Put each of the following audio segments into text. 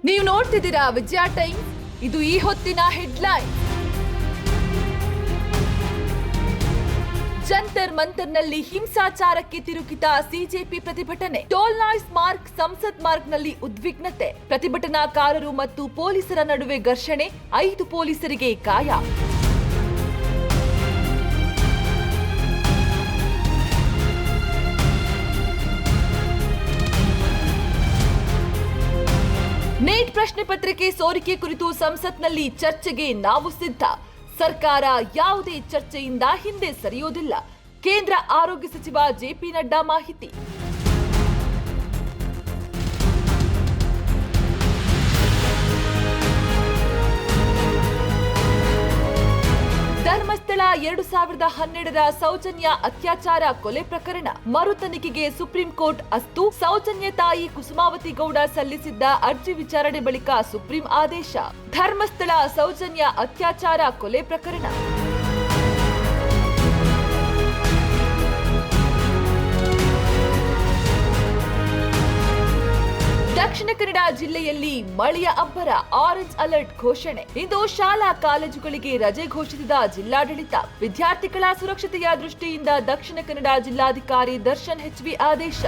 ನೀವು ನೋಡ್ತಿದ್ದೀರಾ ವಿಜಯ ಟೈಮ್ಸ್. ಇದು ಈ ಹೊತ್ತಿನ ಹೆಡ್ಲೈನ್. ಜಂತರ್ ಮಂತರ್ನಲ್ಲಿ ಹಿಂಸಾಚಾರಕ್ಕೆ ತಿರುಗಿದ ಸಿಜೆಪಿ ಪ್ರತಿಭಟನೆ. ಟೋಲ್ ನಾಯ್ಸ್ ಮಾರ್ಗ್, ಸಂಸತ್ ಮಾರ್ಗ್ನಲ್ಲಿ ಉದ್ವಿಗ್ನತೆ. ಪ್ರತಿಭಟನಾಕಾರರು ಮತ್ತು ಪೊಲೀಸರ ನಡುವೆ ಘರ್ಷಣೆ. 5 ಪೊಲೀಸರಿಗೆ ಗಾಯ. ನೀಟ್ ಪ್ರಶ್ನೆ ಪತ್ರಿಕೆ ಸೋರಿಕೆ ಕುರಿತು ಸಂಸತ್ನಲ್ಲಿ ಚರ್ಚೆಗೆ ನಾವು ಸಿದ್ಧ. ಸರ್ಕಾರ ಯಾವುದೇ ಚರ್ಚೆಯಿಂದ ಹಿಂದೆ ಸರಿಯೋದಿಲ್ಲ. ಕೇಂದ್ರ ಆರೋಗ್ಯ ಸಚಿವ ಜೆಪಿ ನಡ್ಡಾ ಮಾಹಿತಿ. ಧರ್ಮಸ್ಥಳ 2012ರ ಸೌಜನ್ಯ ಅತ್ಯಾಚಾರ ಕೊಲೆ ಪ್ರಕರಣ ಮರು ತನಿಖೆಗೆ ಸುಪ್ರೀಂ ಕೋರ್ಟ್ ಅಸ್ತು. ಸೌಜನ್ಯ ತಾಯಿ ಕುಸುಮಾವತಿ ಗೌಡ ಸಲ್ಲಿಸಿದ್ದ ಅರ್ಜಿ ವಿಚಾರಣೆ ಬಳಿಕ ಸುಪ್ರೀಂ ಆದೇಶ. ಧರ್ಮಸ್ಥಳ ಸೌಜನ್ಯ ಅತ್ಯಾಚಾರ ಕೊಲೆ ಪ್ರಕರಣ. ದಕ್ಷಿಣ ಕನ್ನಡ ಜಿಲ್ಲೆಯಲ್ಲಿ ಮಳೆಯ ಅಬ್ಬರ. ಆರೆಂಜ್ ಅಲರ್ಟ್ ಘೋಷಣೆ. ಇಂದು ಶಾಲಾ ಕಾಲೇಜುಗಳಿಗೆ ರಜೆ ಘೋಷಿಸಿದ ಜಿಲ್ಲಾಡಳಿತ. ವಿದ್ಯಾರ್ಥಿಗಳ ಸುರಕ್ಷತೆಯ ದೃಷ್ಟಿಯಿಂದ ದಕ್ಷಿಣ ಕನ್ನಡ ಜಿಲ್ಲಾಧಿಕಾರಿ ದರ್ಶನ್ ಹೆಚ್ವಿ ಆದೇಶ.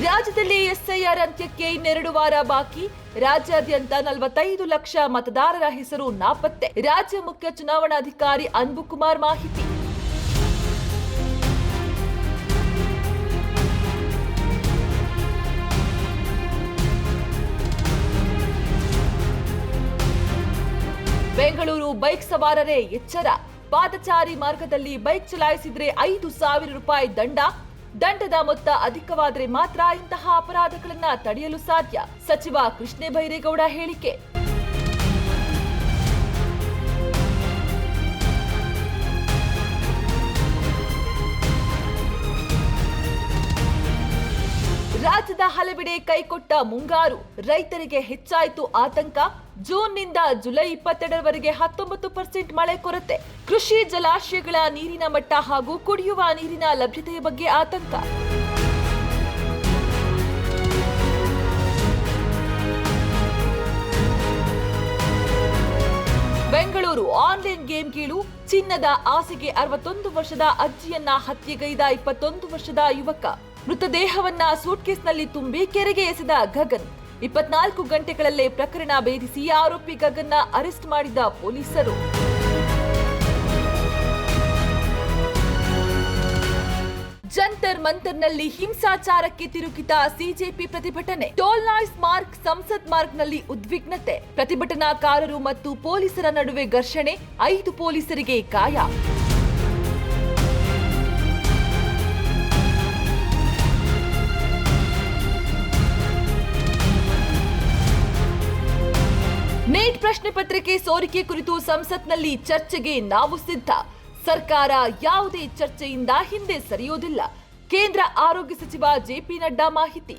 ರಾಜ್ಯದಲ್ಲಿ ಎಸ್ಐಆರ್ ಅಂತ್ಯಕ್ಕೆ ಇನ್ನೆರಡು ವಾರ ಬಾಕಿ. ರಾಜ್ಯಾದ್ಯಂತ 45 ಲಕ್ಷ ಮತದಾರರ ಹೆಸರು ನಾಪತ್ತೆ. ರಾಜ್ಯ ಮುಖ್ಯ ಚುನಾವಣಾಧಿಕಾರಿ ಅನ್ಬುಕುಮಾರ್ ಮಾಹಿತಿ. ಬೆಂಗಳೂರು ಬೈಕ್ ಸವಾರರೇ ಎಚ್ಚರ. ಪಾದಚಾರಿ ಮಾರ್ಗದಲ್ಲಿ ಬೈಕ್ ಚಲಾಯಿಸಿದ್ರೆ 5,000 ರೂಪಾಯಿ ದಂಡ. ದಂಡದ ಮೊತ್ತ ಅಧಿಕವಾದರೆ ಮಾತ್ರ ಇಂತಹ ಅಪರಾಧಗಳನ್ನು ತಡೆಯಲು ಸಾಧ್ಯ. ಸಚಿವ ಕೃಷ್ಣ ಬೈರೇಗೌಡ ಹೇಳಿಕೆ. ರಾಜ್ಯದ ಹಲವೆಡೆ ಕೈಕೊಟ್ಟ ಮುಂಗಾರು. ರೈತರಿಗೆ ಹೆಚ್ಚಾಯಿತು ಆತಂಕ. ಜೂನ್ನಿಂದ ಜುಲೈ 22ರವರೆಗೆ 19% ಮಳೆ ಕೊರತೆ. ಕೃಷಿ ಜಲಾಶಯಗಳ ನೀರಿನ ಮಟ್ಟ ಹಾಗೂ ಕುಡಿಯುವ ನೀರಿನ ಲಭ್ಯತೆಯ ಬಗ್ಗೆ ಆತಂಕ. ಬೆಂಗಳೂರು ಆನ್ಲೈನ್ ಗೇಮ್ ಗೀಳು. ಚಿನ್ನದ ಆಸೆಗೆ 61 ವರ್ಷದ ಅಜ್ಜಿಯನ್ನ ಹತ್ಯೆಗೈದ 21 ವರ್ಷದ ಯುವಕ. ಮೃತದೇಹವನ್ನ ಸೂಟ್ಕೇಸ್ನಲ್ಲಿ ತುಂಬಿ ಕೆರೆಗೆ ಎಸೆದ ಗಗನ್. 24 ಗಂಟೆಗಳಲ್ಲೇ ಪ್ರಕರಣ ಭೇದಿಸಿ ಆರೋಪಿ ಗಗನ್ನ ಅರೆಸ್ಟ್ ಮಾಡಿದ ಪೊಲೀಸರು. ಜಂತರ್ ಮಂತರ್ನಲ್ಲಿ ಹಿಂಸಾಚಾರಕ್ಕೆ ತಿರುಗಿದ ಸಿಜೆಪಿ ಪ್ರತಿಭಟನೆ. ಟೋಲ್ ನಾಯ್ಸ್ ಮಾರ್ಗ್, ಸಂಸತ್ ಮಾರ್ಗ್ನಲ್ಲಿ ಉದ್ವಿಗ್ನತೆ. ಪ್ರತಿಭಟನಾಕಾರರು ಮತ್ತು ಪೊಲೀಸರ ನಡುವೆ ಘರ್ಷಣೆ. 5 ಪೊಲೀಸರಿಗೆ ಗಾಯ. ನೀಟ್ ಪ್ರಶ್ನೆ ಪತ್ರಿಕೆ ಸೋರಿಕೆ ಕುರಿತು ಸಂಸತ್ನಲ್ಲಿ ಚರ್ಚೆಗೆ ನಾವು ಸಿದ್ಧ. ಸರ್ಕಾರ ಯಾವುದೇ ಚರ್ಚೆಯಿಂದ ಹಿಂದೆ ಸರಿಯೋದಿಲ್ಲ. ಕೇಂದ್ರ ಆರೋಗ್ಯ ಸಚಿವ ಜೆಪಿ ನಡ್ಡಾ ಮಾಹಿತಿ.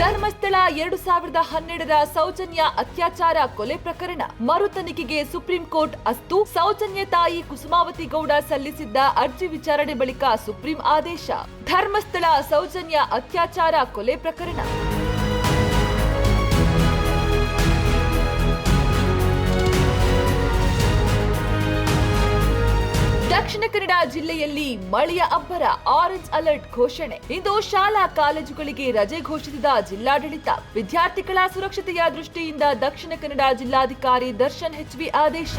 ಧರ್ಮಸ್ಥಳ 2012ರ ಸೌಜನ್ಯ ಅತ್ಯಾಚಾರ ಕೊಲೆ ಪ್ರಕರಣ ಮರು ತನಿಖೆಗೆ ಸುಪ್ರೀಂ ಕೋರ್ಟ್ ಅಸ್ತು. ಸೌಜನ್ಯ ತಾಯಿ ಕುಸುಮಾವತಿ ಗೌಡ ಸಲ್ಲಿಸಿದ್ದ ಅರ್ಜಿ ವಿಚಾರಣೆ ಬಳಿಕ ಸುಪ್ರೀಂ ಆದೇಶ. ಧರ್ಮಸ್ಥಳ ಸೌಜನ್ಯ ಅತ್ಯಾಚಾರ ಕೊಲೆ ಪ್ರಕರಣ. ದಕ್ಷಿಣ ಕನ್ನಡ ಜಿಲ್ಲೆಯಲ್ಲಿ ಮಳೆಯ ಅಬ್ಬರ. ಆರೆಂಜ್ ಅಲರ್ಟ್ ಘೋಷಣೆ. ಇಂದು ಶಾಲಾ ಕಾಲೇಜುಗಳಿಗೆ ರಜೆ ಘೋಷಿಸಿದ ಜಿಲ್ಲಾಡಳಿತ. ವಿದ್ಯಾರ್ಥಿಗಳ ಸುರಕ್ಷತೆಯ ದೃಷ್ಟಿಯಿಂದ ದಕ್ಷಿಣ ಕನ್ನಡ ಜಿಲ್ಲಾಧಿಕಾರಿ ದರ್ಶನ್ ಹೆಚ್ವಿ ಆದೇಶ.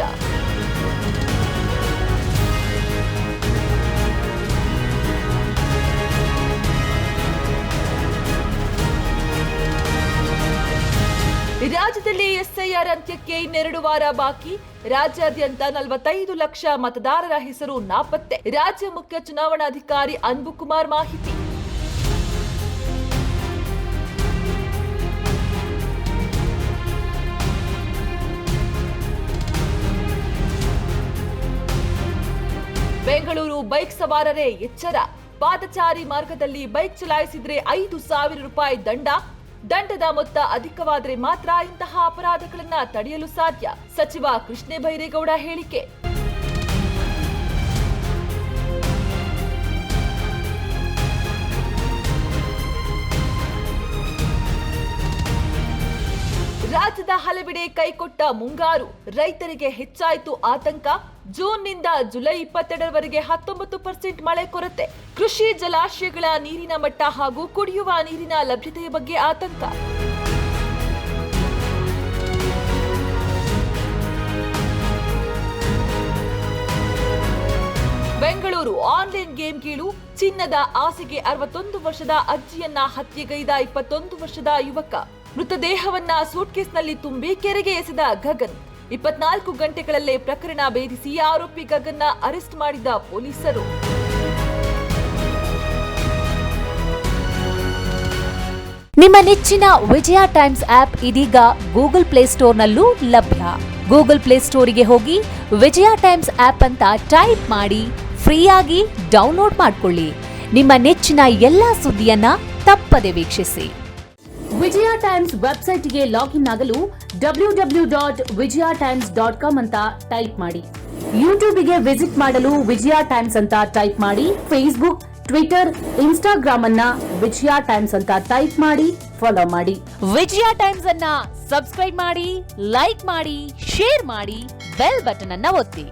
ರಾಜ್ಯದಲ್ಲಿ ಎಸ್ಐಆರ್ ಅಂತ್ಯಕ್ಕೆ ಇನ್ನೆರಡು ವಾರ ಬಾಕಿ. ರಾಜ್ಯಾದ್ಯಂತ 45 ಲಕ್ಷ ಮತದಾರರ ಹೆಸರು ನಾಪತ್ತೆ. ರಾಜ್ಯ ಮುಖ್ಯ ಚುನಾವಣಾಧಿಕಾರಿ ಅನ್ಬುಕುಮಾರ್ ಮಾಹಿತಿ. ಬೆಂಗಳೂರು ಬೈಕ್ ಸವಾರರೇ ಎಚ್ಚರ. ಪಾದಚಾರಿ ಮಾರ್ಗದಲ್ಲಿ ಬೈಕ್ ಚಲಾಯಿಸಿದ್ರೆ 5,000 ರೂಪಾಯಿ ದಂಡದ ಮೊತ್ತ ಅಧಿಕವಾದರೆ ಮಾತ್ರ ಇಂತಹ ಅಪರಾಧಗಳನ್ನ ತಡೆಯಲು ಸಾಧ್ಯ. ಸಚಿವ ಕೃಷ್ಣ ಬೈರೇಗೌಡ ಹೇಳಿಕೆ. ರಾಜ್ಯದ ಹಲವೆಡೆ ಕೈಕೊಟ್ಟ ಮುಂಗಾರು, ರೈತರಿಗೆ ಹೆಚ್ಚಾಯಿತು ಆತಂಕ. ಜೂನ್ನಿಂದ ಜುಲೈ 22ರವರೆಗೆ 19% ಮಳೆ ಕೊರತೆ. ಕೃಷಿ ಜಲಾಶಯಗಳ ನೀರಿನ ಮಟ್ಟ ಹಾಗೂ ಕುಡಿಯುವ ನೀರಿನ ಲಭ್ಯತೆಯ ಬಗ್ಗೆ ಆತಂಕ. ಬೆಂಗಳೂರು ಆನ್ಲೈನ್ ಗೇಮ್ ಗೀಳು, ಚಿನ್ನದ ಆಸೆಗೆ 61 ವರ್ಷದ ಅಜ್ಜಿಯನ್ನ ಹತ್ಯೆಗೈದ 21 ವರ್ಷದ ಯುವಕ. ಮೃತದೇಹವನ್ನ ಸೂಟ್ಕೇಸ್ನಲ್ಲಿ ತುಂಬಿ ಕೆರೆಗೆ ಎಸೆದ ಗಗನ್. 24 ಗಂಟೆಗಳಲ್ಲೇ ಪ್ರಕರಣ ಭೇದಿಸಿ ಆರೋಪಿ ಗಗನ್ನ ಅರೆಸ್ಟ್ ಮಾಡಿದ ಪೊಲೀಸರು. ನಿಮ್ಮ ನೆಚ್ಚಿನ ವಿಜಯ ಟೈಮ್ಸ್ ಆಪ್ ಇದೀಗ ಗೂಗಲ್ ಪ್ಲೇಸ್ಟೋರ್ನಲ್ಲೂ ಲಭ್ಯ. ಗೂಗಲ್ ಪ್ಲೇಸ್ಟೋರಿಗೆ ಹೋಗಿ ವಿಜಯ ಟೈಮ್ಸ್ ಆಪ್ ಅಂತ ಟೈಪ್ ಮಾಡಿ ಫ್ರೀಯಾಗಿ ಡೌನ್ಲೋಡ್ ಮಾಡಿಕೊಳ್ಳಿ. ನಿಮ್ಮ ನೆಚ್ಚಿನ ಎಲ್ಲಾ ಸುದ್ದಿಯನ್ನ ತಪ್ಪದೆ ವೀಕ್ಷಿಸಿ. ವಿಜಯ ಟೈಮ್ಸ್ ವೆಬ್ಸೈಟ್ಗೆ ಲಾಗಿನ್ ಆಗಲು www.vijayatimes.com ಅಂತ ಟೈಪ್ ಮಾಡಿ. ಯೂಟ್ಯೂಬ್ಗೆ ವಿಸಿಟ್ ಮಾಡಲು ವಿಜಯ ಟೈಮ್ಸ್ ಅಂತ ಟೈಪ್ ಮಾಡಿ. ಫೇಸ್ಬುಕ್, ಟ್ವಿಟರ್, ಇನ್ಸ್ಟಾಗ್ರಾಮ್ ಅನ್ನ ವಿಜಯ ಟೈಮ್ಸ್ ಅಂತ ಟೈಪ್ ಮಾಡಿ, ಫಾಲೋ ಮಾಡಿ. ವಿಜಯ ಟೈಮ್ಸ್ ಅನ್ನ ಸಬ್ಸ್ಕ್ರೈಬ್ ಮಾಡಿ, ಲೈಕ್ ಮಾಡಿ, ಶೇರ್ ಮಾಡಿ, ಬೆಲ್ ಬಟನ್ ಅನ್ನ ಒತ್ತಿ.